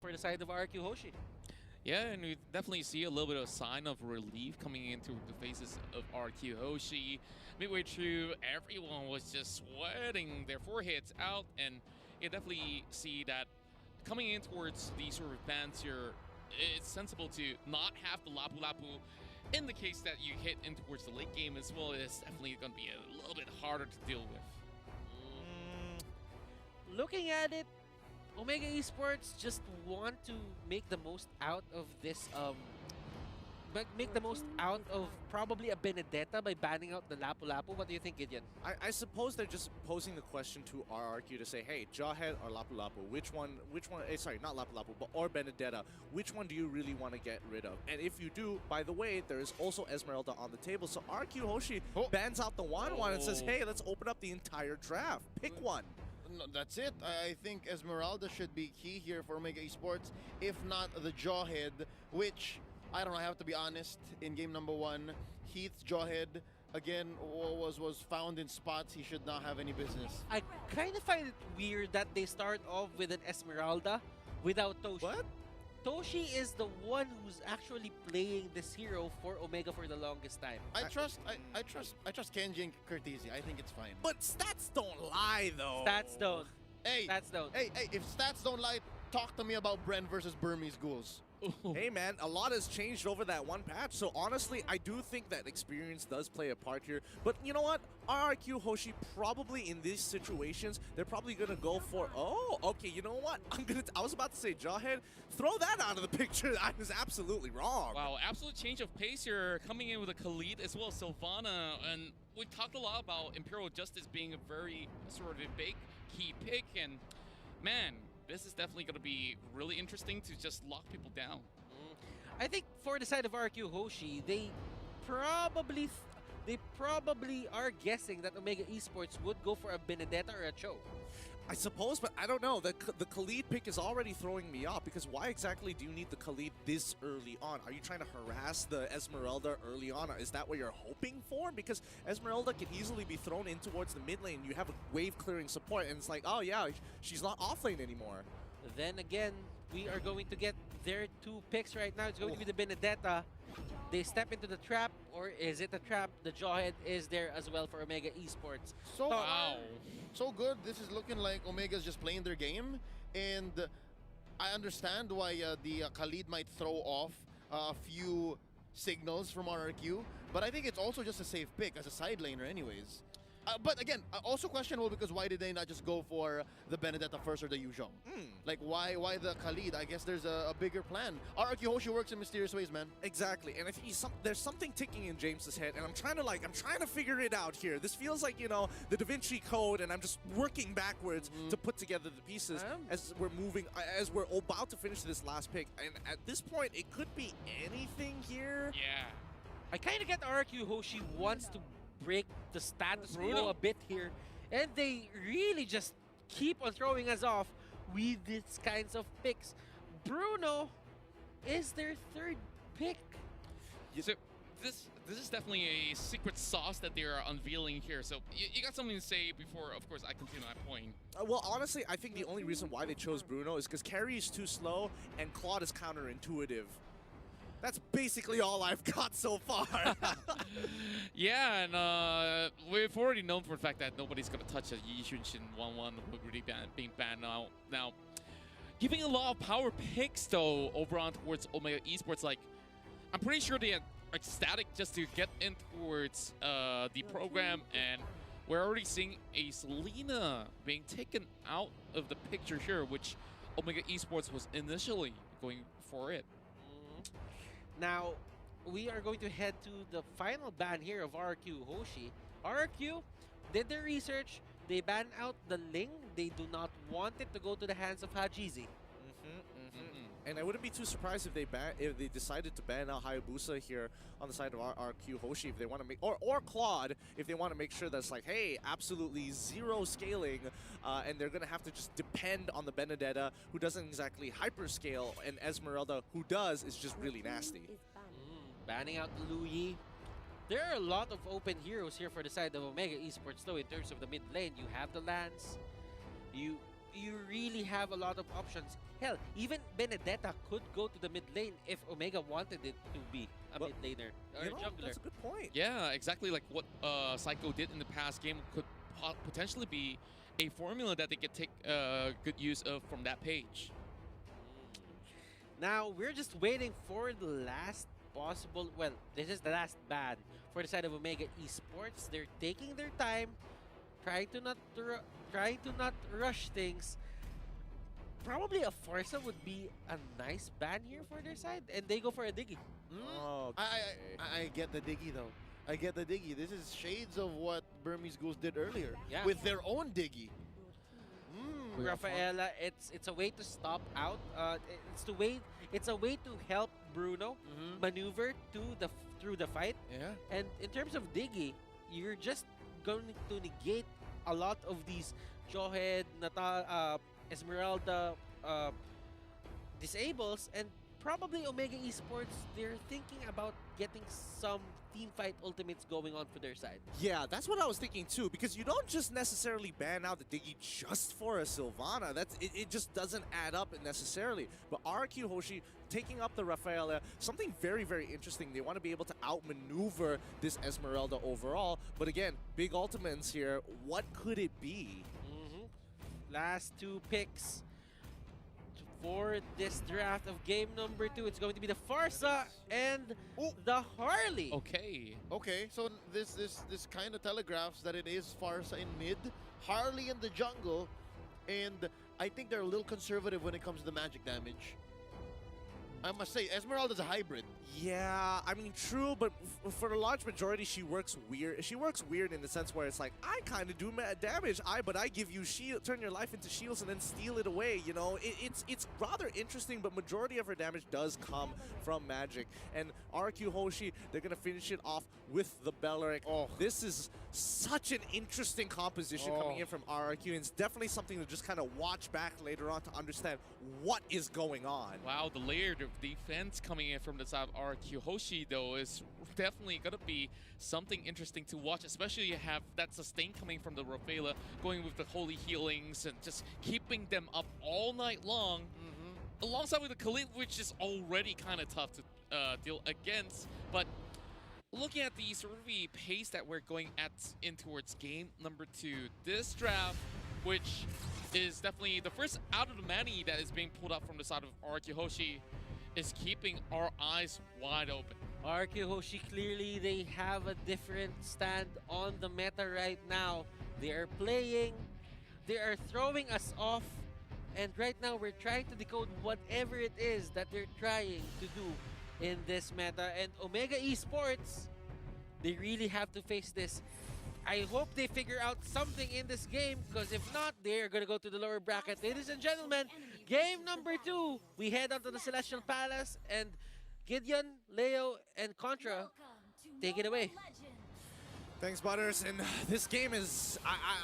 for the side of Rrq Hoshi. Yeah, and we definitely see a little bit of sign of relief coming into the faces of Rrq Hoshi. Midway through, everyone was just sweating their foreheads out, and you definitely see that coming in towards these sort of bans here, it's sensible to not have the Lapu Lapu in the case that you hit in towards the late game as well. It's definitely going to be a little bit harder to deal with. Looking at it, Omega Esports just want to make the most out of this make the most out of probably a Benedetta by banning out the Lapu Lapu. What do you think, Gideon? I suppose they're just posing the question to Rrq to say, hey, Jawhead or Lapu Lapu, which one, sorry, not Lapu Lapu, but or Benedetta, which one do you really want to get rid of? And if you do, by the way, there is also Esmeralda on the table, so Rrq Hoshi bans out the one and says, hey, let's open up the entire draft. Pick one. No, that's it. I think Esmeralda should be key here for Omega Esports, if not the Jawhead, which, I don't know, I have to be honest, in game number 1, Heath's Jawhead, again, was found in spots he should not have any business. I kind of find it weird that they start off with an Esmeralda without Toshi. What? Toshi is the one who's actually playing this hero for Omega for the longest time. I trust Kenji and Curtisi. I think it's fine. But stats don't lie, though. Stats don't. Hey, Stats don't. Hey, if stats don't lie, talk to me about Bren versus Burmese Ghouls. Hey man, a lot has changed over that one patch, so honestly, I do think that experience does play a part here. But you know what? Rrq Hoshi probably in these situations, they're probably gonna go for, oh, okay, you know what? I was about to say Jawhead, throw that out of the picture. I was absolutely wrong. Wow, absolute change of pace here, coming in with a Khalid as well as Sylvana, and we talked a lot about Imperial Justice being a very sort of a big key pick, and man, this is definitely going to be really interesting to just lock people down. I think for the side of Rrq Hoshi, they probably are guessing that Omega Esports would go for a Benedetta or a Cho. I suppose, but I don't know. The Khalid pick is already throwing me off because why exactly do you need the Khalid this early on? Are you trying to harass the Esmeralda early on? Is that what you're hoping for? Because Esmeralda can easily be thrown in towards the mid lane. You have a wave clearing support and it's like, oh yeah, she's not off lane anymore. Then again, we are going to get their 2 picks right now. It's going to be the Benedetta. They step into the trap, or is it a trap? The Jawhead is there as well for Omega Esports. So Wow. So good. This is looking like Omega's just playing their game, and I understand why the Khalid might throw off a few signals from Rrq, but I think it's also just a safe pick as a side laner anyways. But again, also questionable because why did they not just go for the Benedetta first or the Yu Zhong? Like why the Khalid? I guess there's a bigger plan. Rrq Hoshi works in mysterious ways, man. Exactly, and I think there's something ticking in James's head, and I'm trying to figure it out here. This feels like, you know, the Da Vinci Code, and I'm just working backwards to put together the pieces as we're about to finish this last pick. And at this point, it could be anything here. Yeah. I kind of get Rrq Hoshi wants to break the status quo a bit here, and they really just keep on throwing us off with these kinds of picks. Bruno is their 3rd pick. So this is definitely a secret sauce that they are unveiling here. So you got something to say before, of course, I continue my point. Well, honestly, I think the only reason why they chose Bruno is because Carry is too slow and Claude is counterintuitive. That's basically all I've got so far. Yeah, and we've already known for the fact that nobody's going to touch a Yi Xunshin 1-1 who really being banned now. Now, giving a lot of power picks, though, over on towards Omega Esports, like, I'm pretty sure they are ecstatic just to get in towards the program, and we're already seeing a Selena being taken out of the picture here, which Omega Esports was initially going for it. Now, we are going to head to the final ban here of Rrq Hoshi. Rrq did their research. They ban out the Ling. They do not want it to go to the hands of Hajizi. And I wouldn't be too surprised if they decided to ban out Hayabusa here on the side of Rrq Hoshi if they want to make, or Claude if they want to make sure that's like, hey, absolutely zero scaling, and they're gonna have to just depend on the Benedetta, who doesn't exactly hyperscale, and Esmeralda, who does, is just really nasty. Banning out the Lu Yi. There are a lot of open heroes here for the side of Omega Esports, though. In terms of the mid lane, you have the Lance. You really have a lot of options. Hell, even Benedetta could go to the mid lane if Omega wanted it to be a Well, mid laner or You know, jungler. that's a good point. Yeah, exactly like what Psycho did in the past game could potentially be a formula that they could take good use of from that page. Now, we're just waiting for the last possible... Well, this is the last ban for the side of Omega Esports. They're taking their time, trying to not rush things. Probably a Forza would be a nice ban here for their side, and they go for a Diggy. Oh, I get the Diggy though. I get the Diggy. This is shades of what Burmese Ghouls did earlier Yeah. with their own Diggy. Rafaela, it's a way to stop out. It's a way to help Bruno maneuver through the fight. Yeah. And in terms of Diggy, you're just going to negate a lot of these Jawhead, Esmeralda disables, and probably Omega Esports, they're thinking about getting some team fight ultimates going on for their side. yeah, that's what I was thinking too, because you don't just necessarily ban out the Diggy just for a Sylvana. It just doesn't add up necessarily. But Rrq Hoshi taking up the Rafaela, something very, very interesting. They want to be able to outmaneuver this Esmeralda overall. But again, big ultimates here. What could it be? Last two picks for this draft of game number 2. It's going to be the Farsa and the Harley. Okay. Okay, so this kind of telegraphs that it is Farsa in mid, Harley in the jungle, and I think they're a little conservative when it comes to the magic damage. I must say, Esmeralda's a hybrid. Yeah, I mean, true, but for the large majority, she works weird. She works weird in the sense where it's like, I kind of do damage, but I give you shield, turn your life into shields and then steal it away, you know? It's rather interesting, but majority of her damage does come from magic. And Rrq Hoshi, they're going to finish it off with the Belleric. Oh. This is such an interesting composition coming in from Rrq, and it's definitely something to just kind of watch back later on to understand what is going on. Wow, the layered defense coming in from the side of Rrq Hoshi, though, is definitely going to be something interesting to watch, especially you have that sustain coming from the Rafaela, going with the holy healings and just keeping them up all night long, alongside with the Khalid, which is already kind of tough to deal against. But looking at the sort of the pace that we're going in towards game number 2, this draft, which is definitely the first out of the many that is being pulled up from the side of Rrq Hoshi, is keeping our eyes wide open. Rrq Hoshi, clearly they have a different stand on the meta right now. They are playing, they are throwing us off, and right now we're trying to decode whatever it is that they're trying to do in this meta. And Omega Esports, they really have to face this. I hope they figure out something in this game, because if not, they're going to go to the lower bracket. Ladies and gentlemen, game number 2, we head on to the Celestial Palace, and Gideon, Leo, and Contra take it away. Thanks, Butters. And this game is,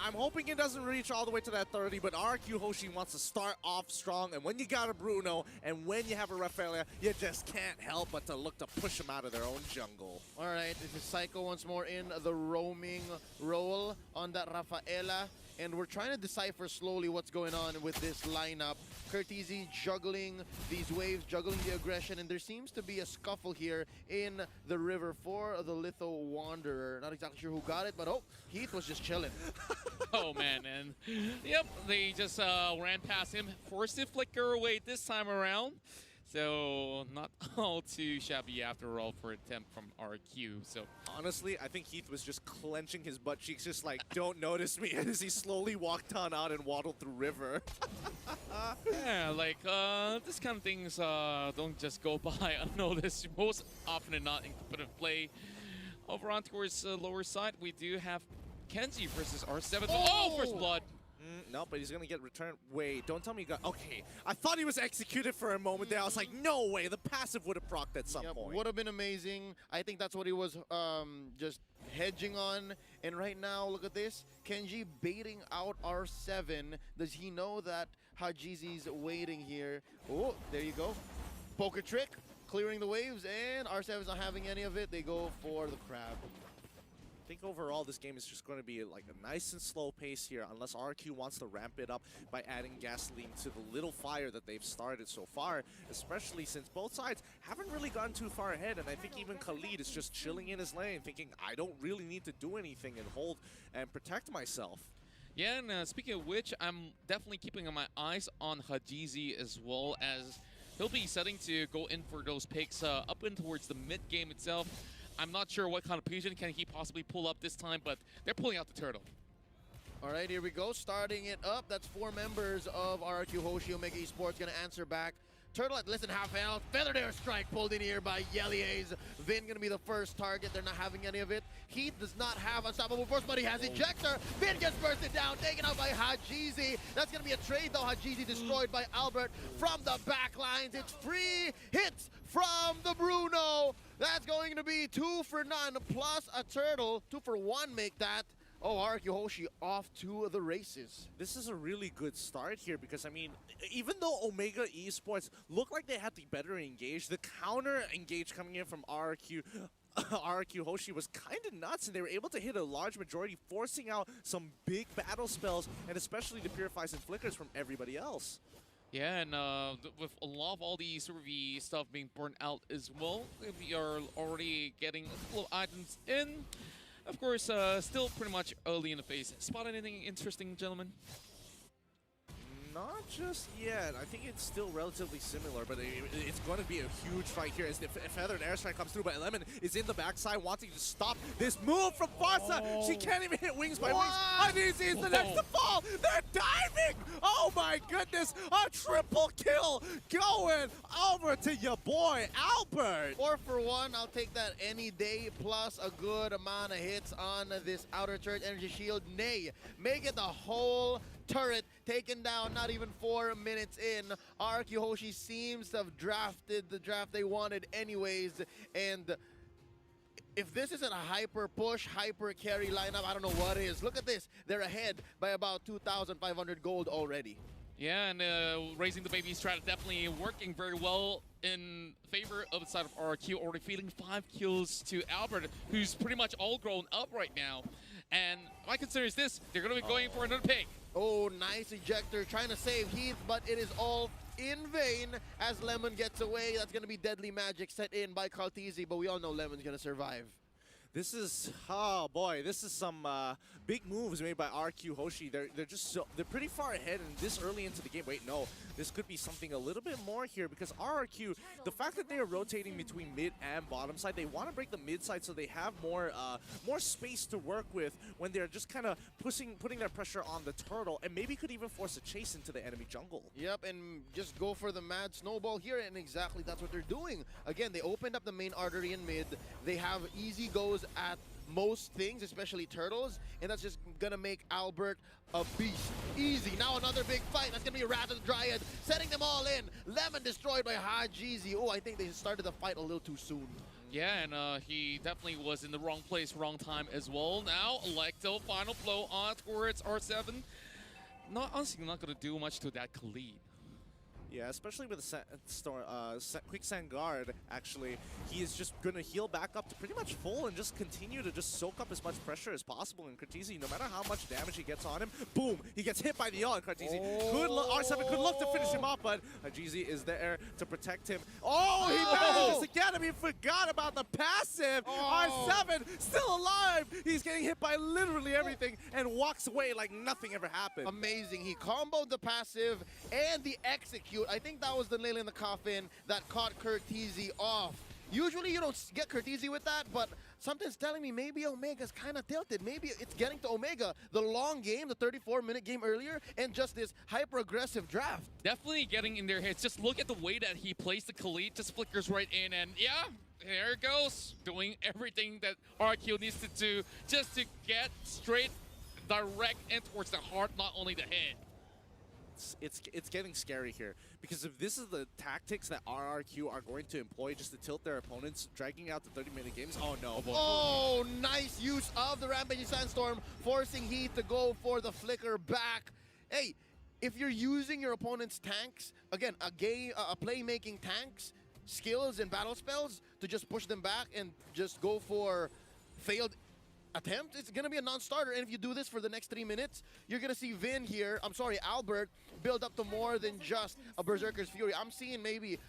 I'm hoping it doesn't reach all the way to that 30, but Rrq Hoshi wants to start off strong. And when you got a Bruno and when you have a Rafaela, you just can't help but to look to push them out of their own jungle. All right, this is Psycho once more in the roaming role on that Rafaela. And we're trying to decipher slowly what's going on with this lineup. Curtizi juggling these waves, juggling the aggression, and there seems to be a scuffle here in the river for the Litho Wanderer. Not exactly sure who got it, but oh, Heath was just chilling. Oh man, and yep, they just ran past him, forced it flicker away this time around. So not all too shabby after all for an attempt from Rrq. So honestly, I think Heath was just clenching his butt cheeks, just like, don't notice me, as he slowly walked on out and waddled through river. yeah, like this kind of things don't just go by unnoticed. Most often than not in competitive play. Over on towards the lower side, we do have Kenji versus R7. Oh, first blood. No, but he's gonna get returned. Wait, don't tell me you got. Okay, I thought he was executed for a moment there. I was like, no way, the passive would have procced at some point. Would have been amazing. I think that's what he was just hedging on. And right now, look at this. Kenji baiting out R7. Does he know that Hajizi's waiting here? Oh, there you go. Poker trick, clearing the waves, and R7's not having any of it. They go for the crab. think overall this game is just going to be like a nice and slow pace here unless Rrq wants to ramp it up by adding gasoline to the little fire that they've started so far, especially since both sides haven't really gone too far ahead, and I think even Khalid is just chilling in his lane thinking, I don't really need to do anything and hold and protect myself. Yeah, and speaking of which, I'm definitely keeping my eyes on Hajizi as well, as he'll be setting to go in for those picks up in towards the mid-game itself. I'm not sure what kind of fusion can he possibly pull up this time, but they're pulling out the turtle. All right, here we go. Starting it up. That's 4 members of Rrq Hoshi Omega Esports going to answer back. Turtle at less than half health. Feathered Air Strike pulled in here by Yeliaze. Vin going to be the first target. They're not having any of it. Heath does not have Unstoppable Force, but he has Ejector. Vin gets bursted down, taken out by Hajizi. That's going to be a trade, though. Hajizi destroyed by Albert from the back lines. It's free hits from the Bruno. That's going to be 2 for none plus a turtle. 2 for 1 make that. Oh, Rrq Hoshi off to the races. This is a really good start here because, I mean, even though Omega Esports looked like they had the better engage, the counter engage coming in from Rrq Hoshi was kind of nuts, and they were able to hit a large majority, forcing out some big battle spells, and especially the Purifies and Flickers from everybody else. Yeah, and with a lot of all the Survey stuff being burnt out as well, we are already getting a couple of items in. Of course, still pretty much early in the phase. Spot anything interesting, gentlemen? Not just yet. I think it's still relatively similar, but it's going to be a huge fight here as the Feathered Airstrike comes through, but Lemon is in the backside wanting to stop this move from Farsa. Oh. She can't even hit Wings by Wings. Hajizi is the next to fall. They're diving. Oh my goodness. A triple kill going over to your boy, Albert. 4 for 1. I'll take that any day, plus a good amount of hits on this outer turret energy shield. Nay, make it the whole turret taken down not even 4 minutes in. Rrq Hoshi seems to have drafted the draft they wanted anyways, and if this isn't a hyper push, hyper carry lineup, I don't know what is. Look at this. They're ahead by about 2,500 gold already. Yeah, and raising the baby strat definitely working very well in favor of the side of Rrq, already feeding 5 kills to Albert, who's pretty much all grown up right now. And my concern is this, they're going to be going for another pick. Oh, nice ejector, trying to save Heath, but it is all in vain as Lemon gets away. That's going to be deadly magic set in by Kaltizi, but we all know Lemon's going to survive. This is, oh boy, this is some big moves made by Rrq Hoshi. They're just they're pretty far ahead and this early into the game. Wait, no, this could be something a little bit more here because Rrq, the fact that they are rotating between mid and bottom side, they want to break the mid side so they have more space to work with when they're just kind of putting their pressure on the turtle, and maybe could even force a chase into the enemy jungle. Yep, and just go for the mad snowball here, and exactly that's what they're doing. Again, they opened up the main artery in mid. They have easy goes at most things, especially turtles, and that's just gonna make Albert a beast. Easy. Now another big fight. That's gonna be Wrath of the Dryad, setting them all in. Lemon destroyed by Hajizi. Oh, I think they started the fight a little too soon. Yeah, and he definitely was in the wrong place, wrong time as well. Now, Electo, final blow on towards R7. Honestly, not gonna do much to that Khalid. Yeah, especially with the Quicksand Guard, actually. He is just going to heal back up to pretty much full and just continue to just soak up as much pressure as possible. And Kartizi, no matter how much damage he gets on him, boom, he gets hit by the ult. Kartizi, R7 could look to finish him off, but Hajizi is there to protect him. Oh, he manages to get him. He forgot about the passive. R7 still alive. He's getting hit by literally everything and walks away like nothing ever happened. Amazing. He comboed the passive and the execute. I think that was the nail in the coffin that caught Kartizi off. Usually you don't get Kartizi with that, but something's telling me maybe Omega's kind of tilted. Maybe it's getting to Omega. The long game, the 34-minute game earlier, and just this hyper-aggressive draft. Definitely getting in their heads. Just look at the way that he plays the Khalid, just flickers right in, and yeah, there it goes. Doing everything that Rrq needs to do just to get straight, direct, and towards the heart, not only the head. It's getting scary here because if this is the tactics that Rrq are going to employ just to tilt their opponents, dragging out the 30-minute games, oh no. Boy. Oh, nice use of the Rampaging Sandstorm, forcing Heath to go for the flicker back. Hey, if you're using your opponent's tanks, again, a playmaking tanks, skills and battle spells to just push them back and just go for failed attempt, it's going to be a non-starter. And if you do this for the next 3 minutes, you're going to see Vin here, Albert, build up to more than just a Berserker's Fury. I'm seeing maybe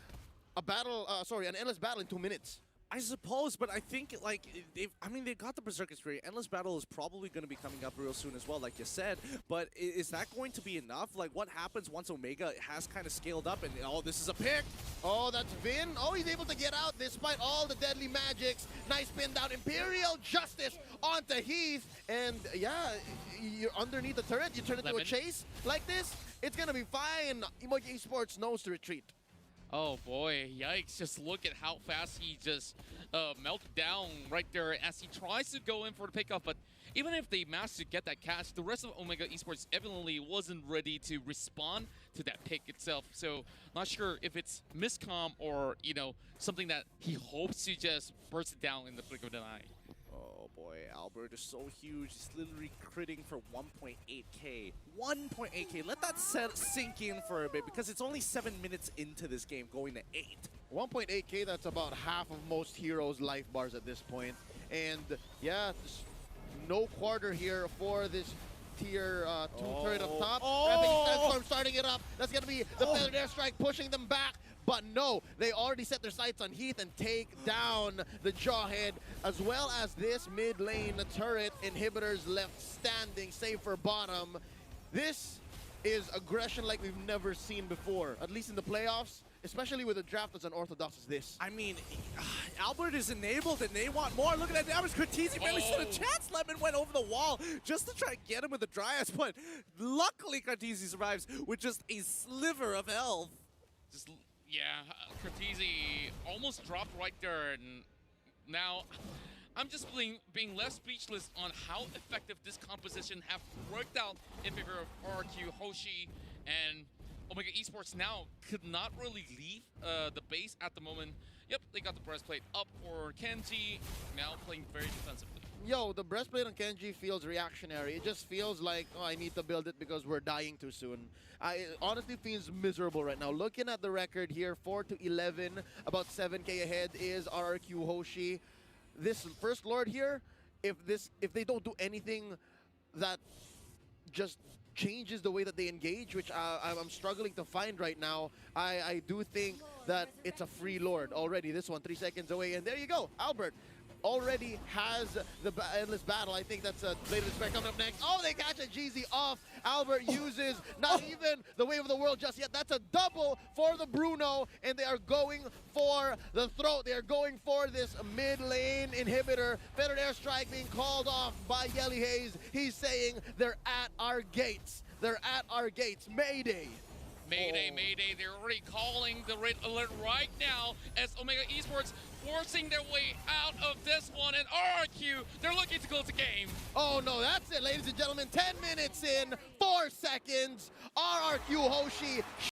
a battle, an endless battle in 2 minutes. I suppose, but I think like they've got the Berserker's Fury. Endless Battle is probably going to be coming up real soon as well, like you said. But is that going to be enough? Like, what happens once Omega has kind of scaled up and oh, this is a pick? Oh, that's Vin. Oh, he's able to get out despite all the deadly magics. Nice pin down, Imperial Justice onto Heath, and yeah, you're underneath the turret. You turn it into a chase like this. It's gonna be fine. Omega Esports knows to retreat. Oh boy, yikes. Just look at how fast he just melted down right there as he tries to go in for the pickoff. But even if they managed to get that catch, the rest of Omega Esports evidently wasn't ready to respond to that pick itself. So not sure if it's miscomm or, you know, something that he hopes to just burst it down in the flick of an eye. Oh boy, Albert is so huge. He's literally critting for 1.8k. 1.8k. Let that sink in for a bit because it's only 7 minutes into this game, going to 8. 1.8k, that's about half of most heroes' life bars at this point. And yeah, no quarter here for this tier 2 turret up top. Sandstorm starting it up. That's going to be the Feathered Airstrike pushing them back. But no, they already set their sights on Heath and take down the Jawhead, as well as this mid lane turret. Inhibitors left standing, save for bottom. This is aggression like we've never seen before, at least in the playoffs, especially with a draft as unorthodox as this. I mean, Albert is enabled and they want more. Look at that damage. Cortese barely stood a chance. Lemon went over the wall just to try to get him with the Dryas, but luckily Cortese survives with just a sliver of health. Yeah, Cortese almost dropped right there, and now I'm just being less speechless on how effective this composition have worked out in favor of Rrq, Hoshi, and Omega Esports now could not really leave the base at the moment. Yep, they got the breastplate up for Kenji, now playing very defensively. Yo, the breastplate on Kenji feels reactionary. It just feels like, oh, I need to build it because we're dying too soon. It honestly feels miserable right now. Looking at the record here, 4-11, about 7k ahead is Rrq Hoshi. This First Lord here, if they don't do anything that just changes the way that they engage, which I'm struggling to find right now, I do think that it's a free Lord already. This one, 3 seconds away, and there you go, Albert already has the endless battle. I think that's a later spec coming up next. Oh, they catch a GZ off. Albert uses not even the wave of the world just yet. That's a double for the Bruno, and they are going for the throat. They are going for this mid lane inhibitor. Feathered Airstrike being called off by Yelly Hayes. He's saying they're at our gates. They're at our gates. Mayday. Mayday, mayday, they're already calling the red alert right now as Omega Esports forcing their way out of this one, and Rrq, they're looking to close the game. Oh no, that's it, ladies and gentlemen. 10 minutes in, 4 seconds. Rrq Hoshi